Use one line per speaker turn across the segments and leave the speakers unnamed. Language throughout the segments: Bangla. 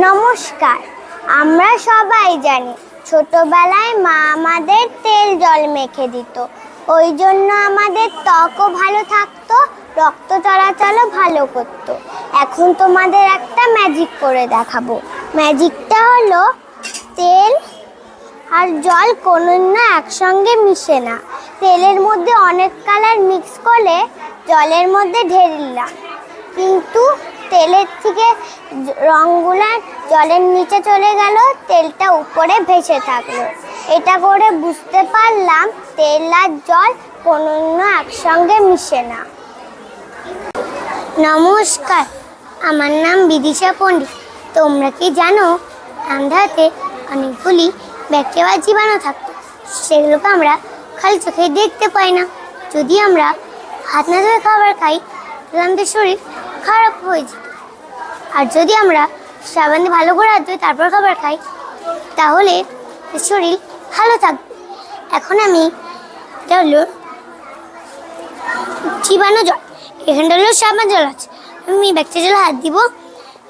নমস্কার। আমরা সবাই জানি ছোটবেলায় মা আমাদের তেল জল মেখে দিত, ওই জন্য আমাদের ত্বকও ভালো থাকতো, রক্ত চলাচলও ভালো করতো। এখন তোমাদের একটা ম্যাজিক করে দেখাবো। ম্যাজিকটা হলো তেল আর জল কোনো একসঙ্গে মিশে না, তেলের মধ্যে অনেক কালার মিক্স করে জলের মধ্যে ঢেলে দিলাম, কিন্তু তেলের থেকে রঙগুলো জলের নিচে চলে গেল, তেলটা উপরে ভেসে থাকলো। এটা করে বুঝতে পারলাম তেল আর জল কোনো একসঙ্গে মিশে না। নমস্কার, আমার নাম বিদিশা পণ্ডিত। তোমরা কি জানো আমাদের হাতে অনেকগুলি ব্যাকটেরিয়া বা জীবাণু থাকতো, সেগুলোকে আমরা খালি চোখে দেখতে পাই না। যদি আমরা হাত না ধুয়ে খাবার খাই তাহলে আমাদের শরীর খারাপ হয়ে যেত, আর যদি আমরা সাবান দিয়ে ভালো করে হাত ধুয়ে তারপর খাবার খাই তাহলে শরীর ভালো থাকবে। এখন আমি এটা হলো জীবাণু জল, এখানটা হলো সাবান জল আছে, আমি ব্যাকটেরিয়া জল হাত দিব,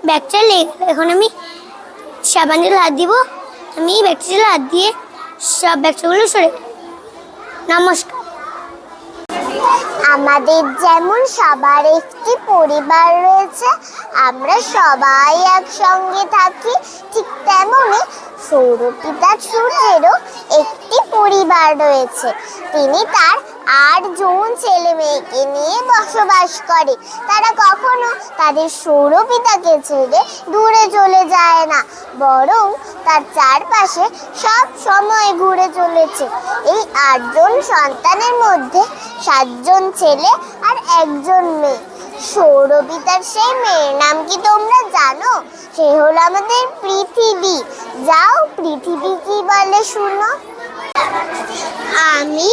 ব্যাকটেরিয়া লেগে গেল। এখন আমি সাবান জল হাত দিব, আমি ব্যাকটেরিয়া জল হাত দিয়ে সব ব্যাকটেরিয়াগুলো সরে গেল। নমস্কার। আমাদের যেমন সবার একটি পরিবার রয়েছে, আমরা সবাই একসঙ্গে থাকি, ঠিক তেমনি সৌরপিতা সূর্যেরও একটি পরিবার রয়েছে। তিনি তার 8 জন ছেলে মেয়েকে নিয়ে বসবাস করে। তারা কখনো তাদের সৌরপিতাকে ছেড়ে দূরে চলে যায় না, বরং তার চারপাশে সব সময় ঘুরে চলেছে। এই 8 জন সন্তানের মধ্যে 7 জন ছেলে আর 1 জন মেয়ে। সৌরপিতার সেই মেয়ের নাম কি তোমরা জানো? সে হলো আমাদের পৃথিবী। যাও, পৃথিবী কি বলে শুনো। আমি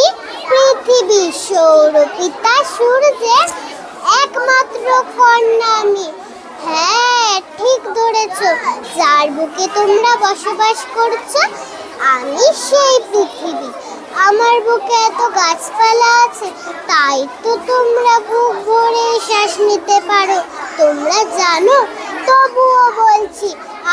পৃথিবী, সৌরপিতা সূর্যের একমাত্র কন্যা আমি। হ্যাঁ, ঠিক ধরেছ, যার বুকে তোমরা বসবাস করছো আমি সেই পৃথিবী। আমার বুকে এত গাছপালা আছে, তাই তো তোমরা বুক ভরে শ্বাস নিতে পারো। তোমরা জানো, তবুও বলছি,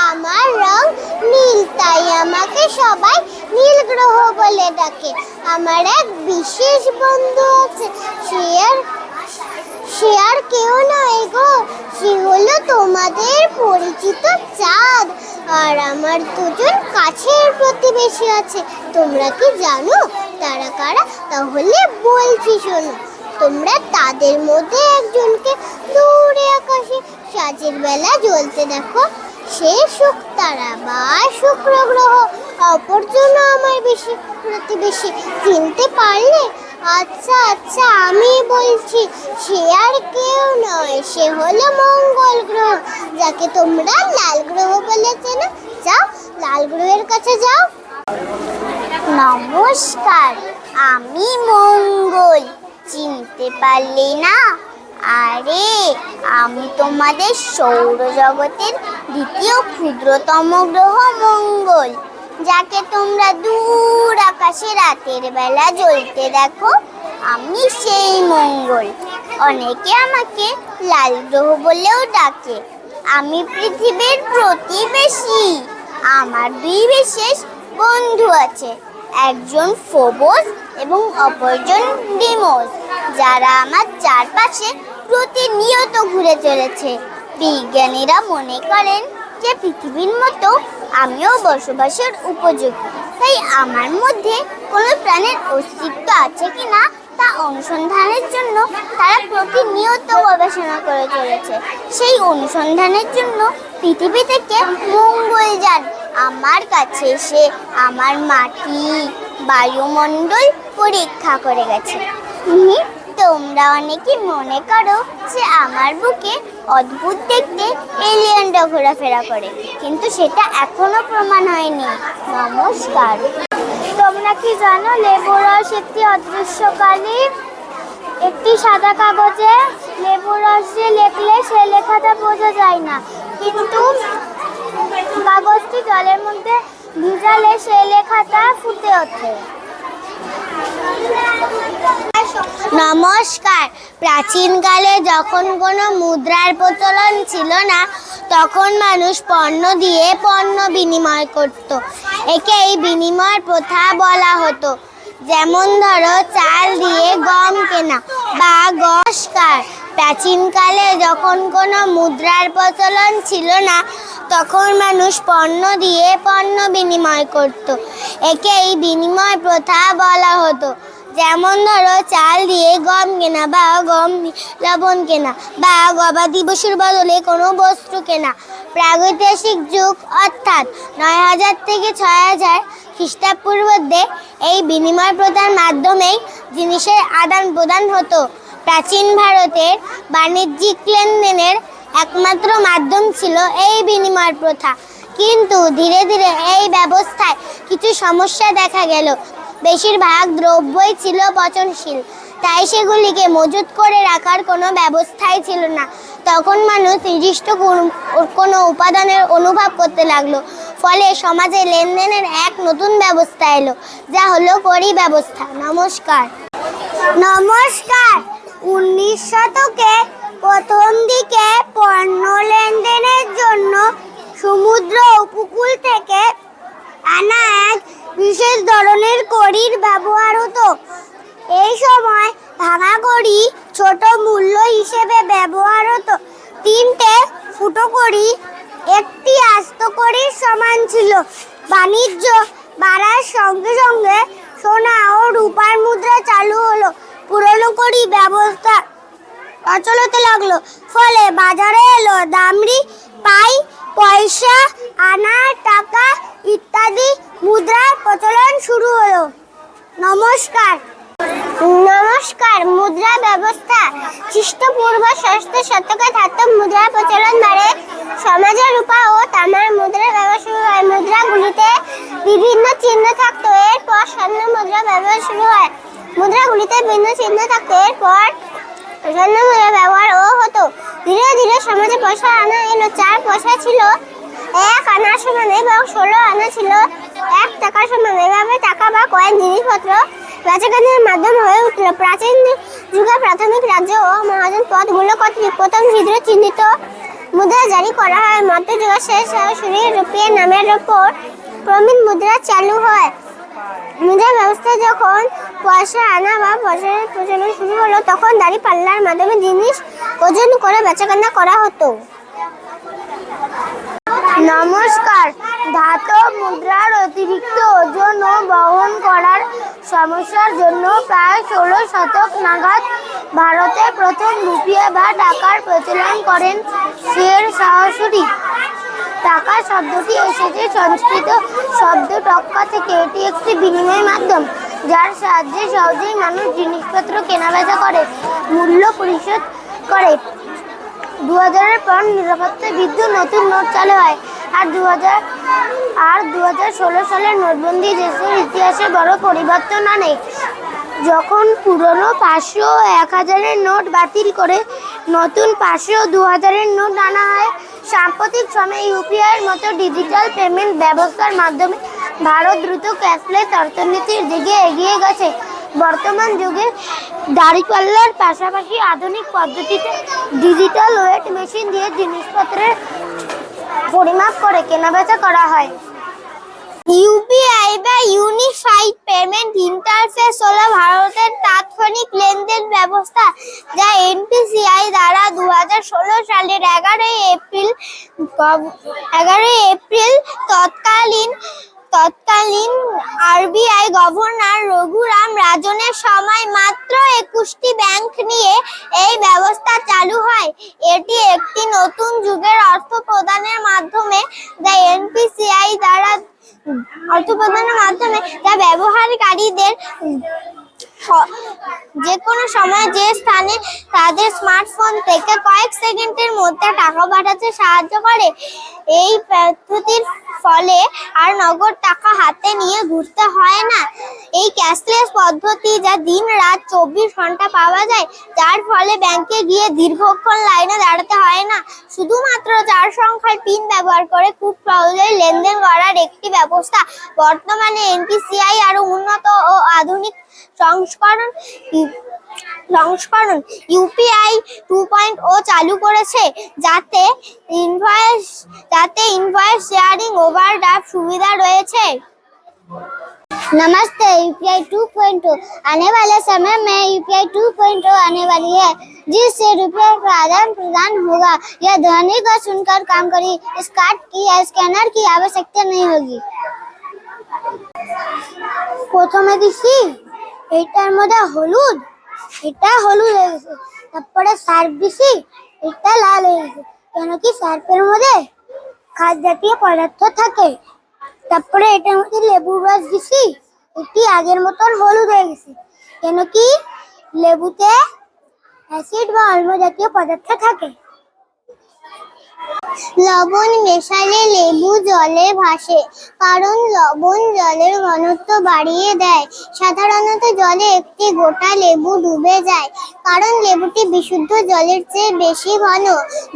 আমার রং নীল, তাই আমাকে সবাই নীল গ্রহ বলে ডাকে। আমার এক বিশেষ বন্ধু আছে, সে আর কেউ নয় গো, সে হলো তোমাদের পরিচিত চাঁদ। আর আমার 2 জন কাছের প্রতিবেশী আছে, তোমরা কি জানো তারা কারা? তাহলে বলছি শোনো। তোমরা তাদের মধ্যে একজনকে দূরে আকাশে সাঁঝের বেলা জ্বলতে দেখো, সে শুকতারা বা শুক্র গ্রহ। অপরজন আমার বেশি প্রতিবেশী, চিনতে পারলে? আচ্ছা আচ্ছা, আমি বলছি, সে আর কেউ নয়, সে হলো মঙ্গল গ্রহ, যাকে তোমরা লাল গ্রহ বলেছে না। যাও, লাল গ্রহের কাছে যাও। নমস্কার, আমি মঙ্গল, চিনতে পারলে না? আরে, আমি তোমাদের সৌরজগতের দ্বিতীয় ক্ষুদ্রতম গ্রহ মঙ্গল, যাকে তোমরা দূর আকাশে রাতের বেলা জ্বলতে দেখো। আমি সেই মঙ্গল। অনেকে আমাকে লাল গ্রহ বলেও ডাকে। আমি পৃথিবীর প্রতিবেশী। আমার 2 বিশেষ বন্ধু আছে, একজন ফোবস এবং অপরজন ডিমোস, যারা আমার চারপাশে প্রতিনিয়ত ঘুরে চলেছে। বিজ্ঞানীরা মনে করেন যে পৃথিবীর মতো আমিও বসবাসের উপযোগী, তাই আমার মধ্যে কোনো প্রাণের অস্তিত্ব আছে কিনা তা অনুসন্ধানের জন্য তারা প্রতিনিয়ত গবেষণা করে চলেছে। সেই অনুসন্ধানের জন্য পৃথিবী থেকে মঙ্গলযান আমার কাছে এসে আমার মাটি বায়ুমণ্ডল পরীক্ষা করে গেছে। তোমরা অনেকে মনে করো যে আমার বুকে অদ্ভুত দেখতে এলিয়েনরা ঘোরাফেরা করে, কিন্তু সেটা এখনো প্রমাণ হয়নি। নমস্কার। তোমরা কি জানো লেবু রস একটি অদৃশ্যকালী? একটি সাদা কাগজে লেবু রস দিয়ে লেখলে সে লেখাটা বোঝা যায় না, কিন্তু কাগজটি জলের মধ্যে ভিজালে সে লেখাটা ফুটে ওঠে। নমস্কার। প্রাচীনকালে যখন কোনো মুদ্রার প্রচলন ছিল না, তখন মানুষ পণ্য দিয়ে পণ্য বিনিময় করত। একেই বিনিময় প্রথা বলা হতো। যেমন ধরো চাল দিয়ে গম কেনা বা নমস্কার। প্রাচীনকালে যখন কোনো মুদ্রার প্রচলন ছিল না, তখন মানুষ পণ্য দিয়ে পণ্য বিনিময় করত। একেই বিনিময় প্রথা বলা হতো। যেমন ধরো চাল দিয়ে গম কেনা বা গম লবণ কেনা বা গবাদি পশুর বদলে কোনো বস্তু কেনা। প্রাগৈতিহাসিক যুগ অর্থাৎ ৯০০০ থেকে ৬০০০ খ্রিস্টপূর্বাব্দে এই বিনিময় প্রথার মাধ্যমেই জিনিসের আদান প্রদান হতো। প্রাচীন ভারতের বাণিজ্যিক লেনদেনের একমাত্র মাধ্যম ছিল এই বিনিময় প্রথা। কিন্তু ধীরে ধীরে এই ব্যবস্থায় কিছু সমস্যা দেখা গেল। বেশিরভাগ দ্রব্যই ছিল পচনশীল, তাই সেগুলিকে মজুত করে রাখার কোনো ব্যবস্থাই ছিল না। তখন মানুষ নির্দিষ্ট কোনো উপাদানের অনুভব করতে লাগলো। ফলে সমাজে লেনদেনের এক নতুন ব্যবস্থা এলো, যা হলো কড়ি ব্যবস্থা। নমস্কার। নমস্কার। ১৯ শতকে প্রথম দিকে পণ্য লেনদেনের জন্য সমুদ্র উপকূল থেকে আনা এক বিশেষ ধরনের কড়ির ব্যবহার হতো। এই সময় ভাঙা কড়ি ছোট মূল্য হিসেবে ব্যবহার হতো। ৩টে ফুটো কড়ি একটি আস্ত কড়ির সমান ছিল। বাণিজ্য বাড়ার সঙ্গে সঙ্গে সোনা ও রূপার মুদ্রা চালু হলো। পুরনো কড়ি ব্যবস্থা অচল হতে লাগলো। ফলে বাজারে এলো দামড়ি, পাই, পয়সা, আনা, টাকা ইত্যাদি মুদ্রার প্রচলন শুরু হলো। নমস্কার। নমস্কার। মুদ্রা ব্যবস্থা। খ্রিস্টপূর্ব ৬ষ্ঠ শতকে ধাতব মুদ্রার প্রচলন বাড়ে। সমাজে রূপা ও তামার মুদ্রার ব্যবহার শুরু হয়। মুদ্রাগুলিতে বিভিন্ন চিহ্ন থাকতো। এরপর স্বর্ণ মুদ্রার ব্যবহার শুরু হয়। মুদ্রাগুলিতে বিভিন্ন চিহ্ন থাকতো। এরপর স্বর্ণ মুদ্রার ব্যবহারও হতো। ধীরে ধীরে সমাজে পয়সা আনা এলো। ৪ পয়সা ছিল ১ আনার সমান এবং ১৬ আনা ছিল ১ টাকার সমান। এভাবে টাকা বা কয়েন জিনিসপত্র বেচাকেনার মাধ্যম হয়ে উঠল। প্রাচীন যুগে প্রাথমিক রাজ্য ও মহাজন পদগুলো কর্তৃক প্রথম ছিদ্র চিহ্নিত মুদ্রা জারি করা হয়। মধ্যযুগের শেষ শুরু রুপিয়া নামের ওপর প্রমিত মুদ্রা চালু হয়। মুদ্রা ব্যবস্থায় যখন পয়সা আনা বা পয়সার প্রচলন শুরু হলো, তখন দাঁড়িপাল্লার মাধ্যমে জিনিস ওজন করে বেচাকেনা করা হতো। নমস্কার। ধাতব মুদ্রার অতিরিক্ত ওজন ও বহন করার সমস্যার জন্য প্রায় ১৬ শতক নাগাদ ভারতে প্রথম রুপিয়া বা টাকার প্রচলন করেন শের শাহ সুরি। টাকা শব্দটি এসেছে সংস্কৃত শব্দ টক্কা থেকে। এটি একটি বিনিময় মাধ্যম, যার সাহায্যে সহজেই মানুষ জিনিসপত্র কেনাবেচা করে, মূল্য পরিশোধ করে। ২০০০-এর পর নিরাপত্তা বৃদ্ধি নতুন নোট চালু হয়। আর ২০১৬ সালের নোটবন্দি দেশের ইতিহাসে বড় পরিবর্তন আনে, যখন পুরনো ৫০০ ও ১০০০-এর নোট বাতিল করে নতুন ৫০০ ও ২০০০-এর নোট আনা হয়। সাম্প্রতিক সময়ে ইউপিআইয়ের মতো ডিজিটাল পেমেন্ট ব্যবস্থার মাধ্যমে ভারত দ্রুত ক্যাশলেস অর্থনীতির দিকে এগিয়ে গেছে। বর্তমান যুগে দাঁড়িপাল্লার পাশাপাশি আধুনিক পদ্ধতিতে ডিজিটাল ওয়েট মেশিন দিয়ে জিনিসপত্রের পরিমাপ করে কেনাবেচা করা হয়। ইউপিআই বা ইউনিফাইড পেমেন্ট ইন্টারফেস হলো ভারতের তাৎক্ষণিক লেনদেন ব্যবস্থা, যা এনপিসিআই দ্বারা ২০১৬ সালের ১১ এপ্রিল তৎকালীন তৎকালীন আরবিআই গভর্নর রঘুরাম রাজনের সময় মাত্র 21টি ব্যাংক নিয়ে এই ব্যবস্থা চালু হয়। এটি একটি নতুন যুগের অর্থ প্রদানের মাধ্যমে যা এনপিসিআই দ্বারা যা ব্যবহারকারীদের যে কোনো সময় যে স্থানে তাদের স্মার্টফোন থেকে কয়েক সেকেন্ডের মধ্যে টাকা পাঠাতে সাহায্য করে। এই পদ্ধতির ফলে আর নগদ টাকা হাতে নিয়ে ঘুরতে হয় না। এই ক্যাশলেস পদ্ধতি যা দিন রাত 24 ঘন্টা পাওয়া যায়, যার ফলে ব্যাংকে গিয়ে দীর্ঘক্ষণ লাইনে দাঁড়াতে হয় না। শুধুমাত্র 4 সংখ্যার পিন ব্যবহার করে খুব সহজেই লেনদেন করার একটি ব্যবস্থা। বর্তমানে এনপিসিআই আরো উন্নত ও আধুনিক সংস্করণ ইউপিআই 2.0 চালু করেছে, যাতে ইনভয়েস শেয়ারিং ওভারড্রাফট সুবিধা रहे। नमस्ते। यूपीआई 2.0 आने वाले समय में यूपीआई 2.0 आने वाली है, जिससे रुपये का आदान प्रदान होगा। यह ध्वनि को सुनकर काम करेगी। इस कार्ड की या स्कैनर की आवश्यकता नहीं होगी। প্রথমে দিছি এটার মধ্যে হলুদ, এটা হলুদ হয়ে গেছে। তারপরে সার্ফ দিছি, এটা লাল হয়ে গেছে, কেন কি সার্ফের মধ্যে খাদ জাতীয় পদার্থ থাকে। তারপরে এটার মধ্যে লেবুর রস দিছি, এটি আগের মতন হলুদ হয়ে গেছে, কেন কি লেবুতে অ্যাসিড বা অম্ল জাতীয় পদার্থ থাকে। লবণ মেশালে লেবু জলে ভাসে, কারণ লবণ জলের ঘনত্ব বাড়িয়ে দেয়। সাধারণত জলে একটি গোটা লেবু ডুবে যায়, কারণ লেবুটি বিশুদ্ধ জলের চেয়ে বেশি ঘন।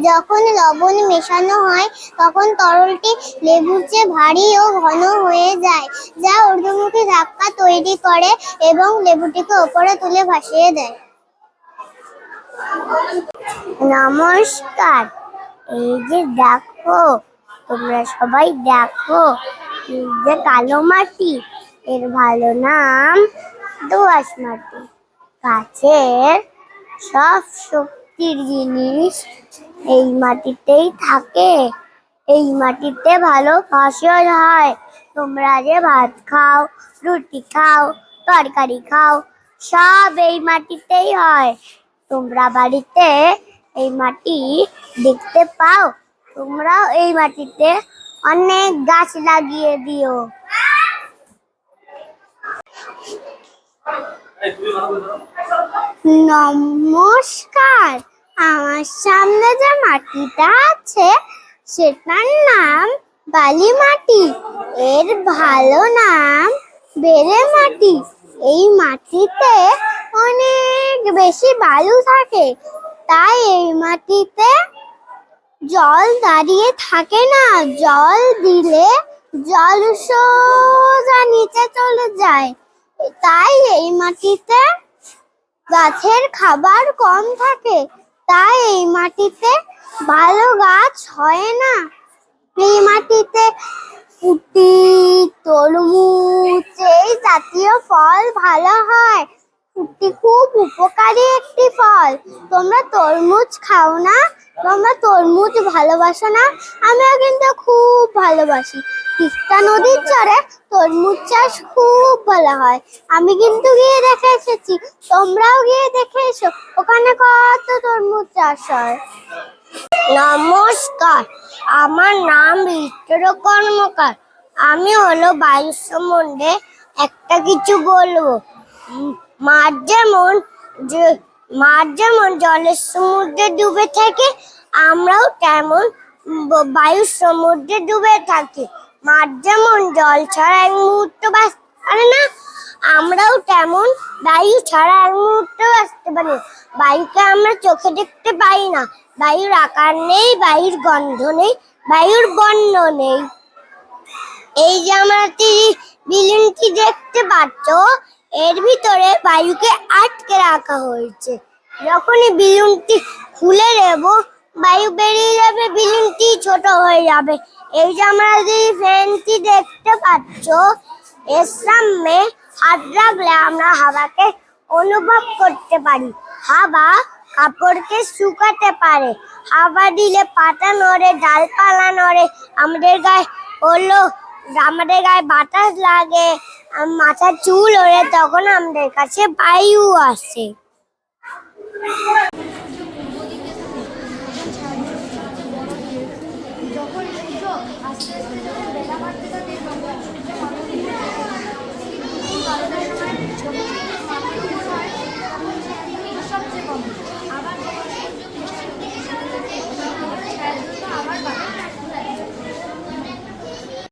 যখন লবণ মেশানো হয় তখন তরলটি লেবুর চেয়ে ভারী ও ঘন হয়ে যায়, যা ঊর্ধ্বমুখী ধাক্কা তৈরি করে এবং লেবুটিকে ওপরে তুলে ভাসিয়ে দেয়। নমস্কার। এই যে দেখো, তোমরা সবাই দেখো, এই যে কালো মাটি, এর ভালো নাম দোআঁশ মাটি। গাছের সব শক্তির জিনিস এই মাটিতেই থাকে। এই মাটিতে ভালো ফসল হয়। তোমরা যে ভাত খাও, রুটি খাও, তরকারি খাও, সব এই মাটিতেই হয়। তোমরা বাড়িতে এই মাটি দেখতে পাও, তোমরাও এই মাটিতে অনেক গাছ লাগিয়ে দিও। নমস্কার। আমার সামনে যে মাটিটা আছে সেটার নাম বালি মাটি। এর ভালো নাম বেলে মাটি। এই মাটিতে অনেক বেশি বালু থাকে, তাই এই মাটিতে জল দাঁড়িয়ে থাকে না। জল দিলে জল সোজা নিচে চলে যায়, তাই এই মাটিতে গাছের খাবার কম থাকে, তাই এই মাটিতে ভালো গাছ হয় না। এই মাটিতে ফুটি, তরমুজ এই জাতীয় ফল ভালো হয়। ফুটি খুব উপকারী একটি ফল। তোমরা তরমুজ খাও না? তোমরা তরমুজ ভালোবাসো না? আমিও কিন্তু খুব ভালোবাসি। তিস্তা নদীর চরে তরমুজ চাষ খুব ভালো হয়। আমি কিন্তু গিয়ে দেখে এসেছি, তোমরাও গিয়ে দেখে এসো, ওখানে কত তরমুজ চাষ হয়। নমস্কার। আমার নাম বিচিত্র কর্মকার। আমি হলো বায়ু সম্বন্ধে একটা কিছু বলবো। মাছ যেমন জলের সমুদ্রে ডুবে থাকে, আমরাও তেমন বায়ুর সমুদ্রে ডুবে থাকি। মাছ যেমন জল ছাড়া এক মুহূর্ত বাঁচতে পারে না, আমরাও তেমন বায়ু ছাড়া এক মুহূর্ত বাঁচতে পারি না। বায়ুকে আমরা চোখে দেখতে পাই না, বায়ুর আকার নেই, বায়ুর গন্ধ নেই, বায়ুর বর্ণ নেই। এই যে আমরা বিলুনটি দেখতে পাচ্ছ, এর ভিতরে বায়ুকে আটকে রাখা হয়েছে। যখনই বিলুনটি খুলে দেব, বায়ু বেরিয়ে যাবে, বিলুনটি ছোট হয়ে যাবে। এই যে আমরা যে ফ্যানটি দেখতে পাচ্ছ, এর সামনে হাত রাখলে আমরা হাওয়াকে অনুভব করতে পারি। হাওয়া কাপড়কে শুকাতে পারে। হাওয়া দিলে পাতা নড়ে, ডালপালা নড়ে। আমাদের গায়ে হলো আমাদের গায়ে বাতাস লাগে, মাথার চুল ওড়ে, তখন আমাদের কাছে বায়ু আসে।